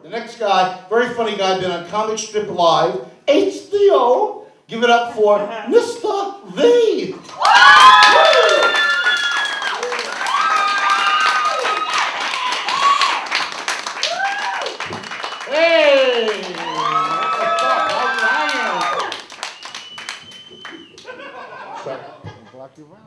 The next guy, very funny guy, been on Comic Strip Live, HBO. Give it up for Mr. V. Hey! Block you around.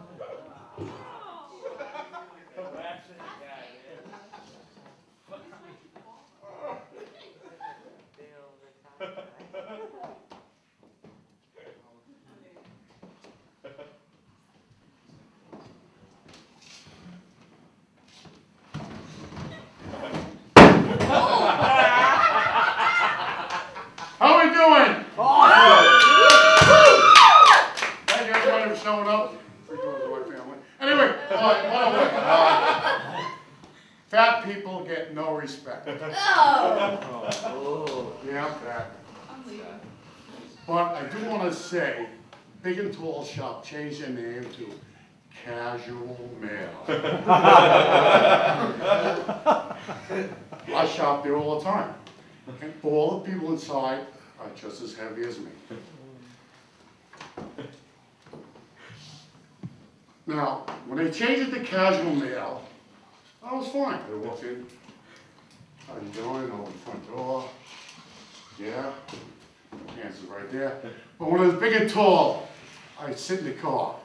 How we doing? Awesome. Thank you everybody for showing up. Anyway, fat people get no respect. Oh. Yeah, I'm fat. But I do want to say, Big and Tall Shop changed their name to Casual Male. I shop there all the time. And all the people inside are just as heavy as me. Now, when they changed it to Casual Male, I was fine. I walked in, how you doing? Open the front door. Yeah, answer's right there. But when I was big and tall, I'd sit in the car.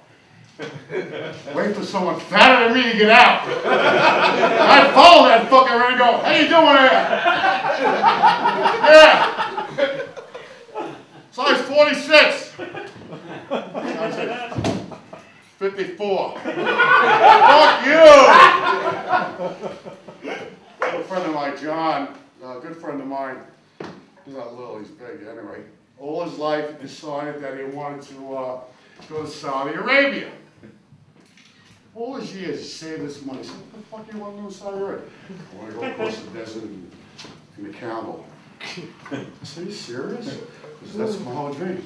Wait for someone fatter than me to get out. I'd follow that fucker around and go, how you doing there? Yeah. Size 46. Size 54. Fuck you. A friend of mine, John, a good friend of mine, he's not little, he's big anyway. All his life he decided that he wanted to go to Saudi Arabia. All his years, he saved this money. He said, what the fuck do you want to do in Saudi Arabia? I want to go across the desert in the camel. I said, are you serious? He said, that's my whole dream.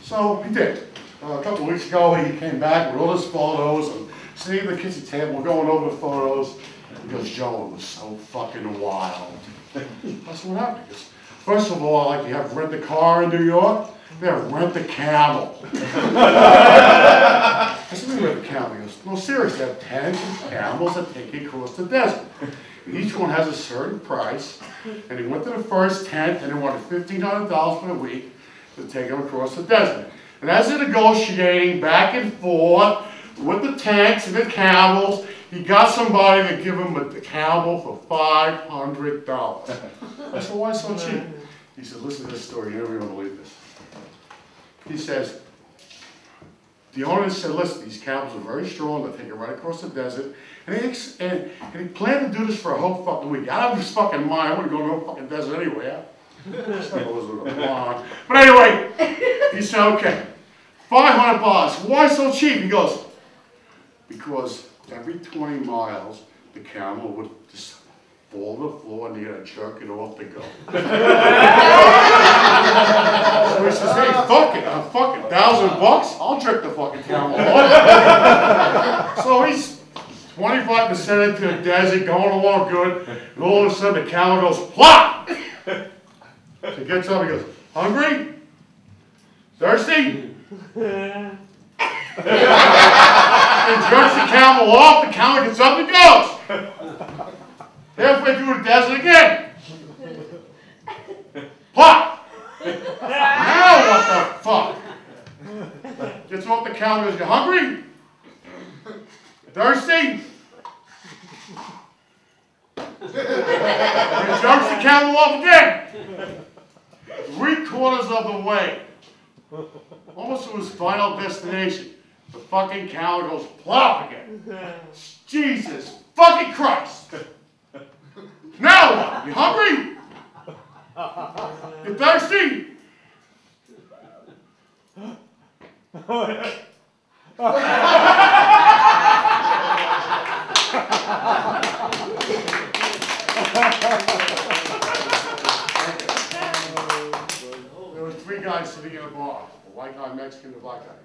So he did. A couple of weeks ago, he came back with all his photos and sitting at the kitchen table, we're going over the photos. He goes, Joe, it was so fucking wild. That's what happened. Because first of all, like you have rent a car in New York, they have rent a camel. I said, we rent a camel. He goes, no, seriously, they have tents and camels that take you across the desert. And each one has a certain price. And he went to the first tent and they wanted $1,500 for the week to take him across the desert. And as they're negotiating back and forth with the tents and the camels, he got somebody to give him a camel for $500. I said, why so cheap? He said, listen to this story, you're never going to believe this. He says, the owner said, listen, these camels are very strong, they'll take you right across the desert. And he planned to do this for a whole fucking week. Out of his fucking mind, I wouldn't go to no fucking desert anyway. But anyway, he said, okay, $500. Why so cheap? He goes, because every 20 miles, the camel would just fall to the floor and you gotta jerk it off to go. So he says, hey, fuck it, I'm fucking $1,000, I'll jerk the fucking camel off. So he's 25% into the desert, going along good, and all of a sudden the camel goes, plop! So he gets up, he goes, hungry? Thirsty? He jerks the camel off, the camel gets up and goes. Halfway through the desert again. Plop! Now what the fuck? Gets off the camel and goes, you hungry? Thirsty? He jerks the camel off again. 3/4 of the way. Almost to his final destination. The fucking camel goes plop again. Jesus fucking Christ. Now what? You hungry? You thirsty? There were 3 guys sitting in a bar. The white guy, Mexican, the black guy.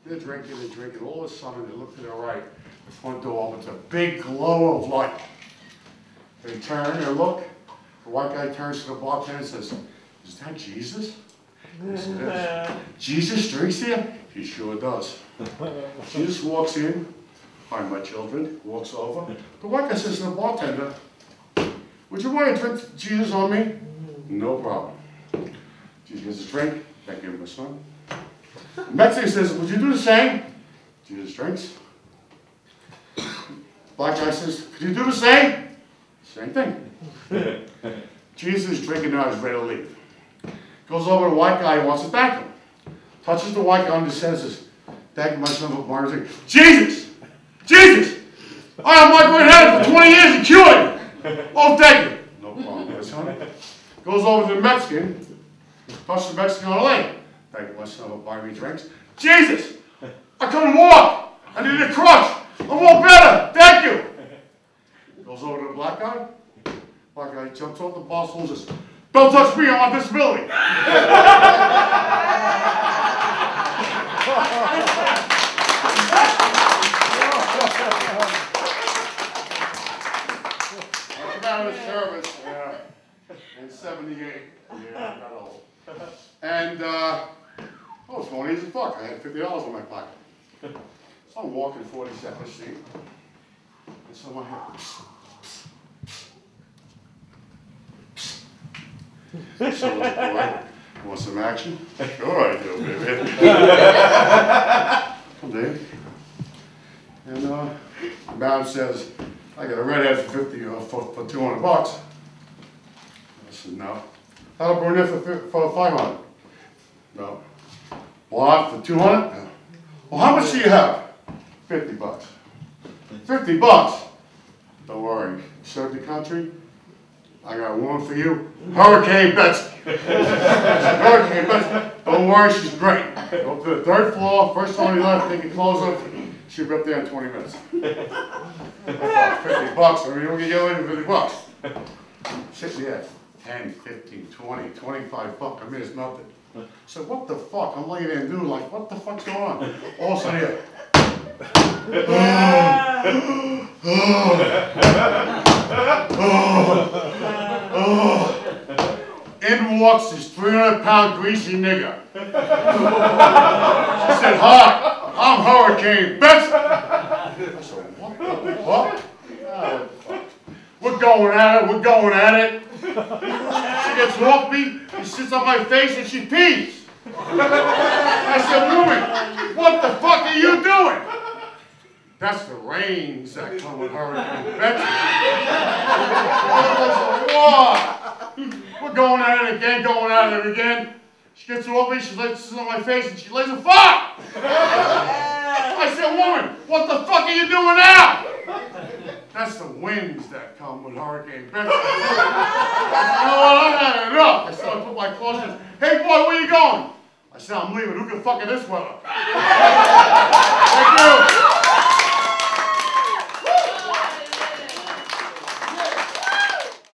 They're drinking. All of a sudden, they look to their right. The front door opens, a big glow of light. They turn and look. The white guy turns to the bartender and says, "Is that Jesus?" Yes, it is. "Jesus drinks here?" He sure does. Jesus walks in. "Hi, my children." Walks over. The white guy says to the bartender, "Would you want to drink Jesus on me?" "No problem." Jesus gets a drink. "Thank you, my son." The Mexican says, "Would you do the same?" Jesus drinks. Black guy says, "Could you do the same?" Same thing. Jesus is drinking now, he's ready to leave. Goes over to the white guy, wants to thank him. Touches the white guy on the head and says, "Thank you, my son, for my drink." "Jesus! Jesus! I have my great head for 20 years and cured it." "Oh, thank you." "No problem, my son." Goes over to the Mexican, touches the Mexican on the leg. "Thank you, my son, for buying me drinks." "Jesus! I couldn't walk! I need a crutch! I walk better! Thank you!" Goes over to the black guy. Black guy jumps off the bar stool and says, "Don't touch me, I'm on disability." I came out of the service in 78. Yeah, I got old. And I was going easy as fuck. I had $50 in my pocket. So I'm walking 42nd Street. And someone had, so boy, want some action? Sure I do, baby. Come in. And the man says, "I got a redhead for 50 for $200. I said, "No." "How about a brunette for 500? "No." "Blonde for 200? "No." "Well, how much do you have?" $50. $50? "Don't worry. Serve the country. I got one for you. Hurricane Betsy." Hurricane Betsy. "Don't worry, she's great. Go to the 3rd floor, first one you left, take your clothes off. She'll be up there in 20 minutes. $50. I mean, we'll get you away with $50. Sitting there, 10, 15, 20, 25 bucks. I mean, it's nothing. So what the fuck? I'm laying there and doing like, what the fuck's going on? All of a sudden here. In walks this 300-pound greasy nigger. She said, "Hi, I'm Hurricane Betsy." I said, "What the fuck?" Oh, fuck. We're going at it, we're going at it. She gets off me, she sits on my face and she pees. I said, "Woman, what the fuck are you doing?" "That's the rains that come with Hurricane Betsy." I said, "What?" We're going at it again, going at it again. She gets over me, she sits on my face and she lays a fart. I said, "Woman, what the fuck are you doing now?" "That's the winds that come with Hurricane Betsy." I said, "You know what, I had enough." I said, I put my clothes on. "Hey boy, where you going?" I said, "I'm leaving. Who can fuck in this weather?" Thank you.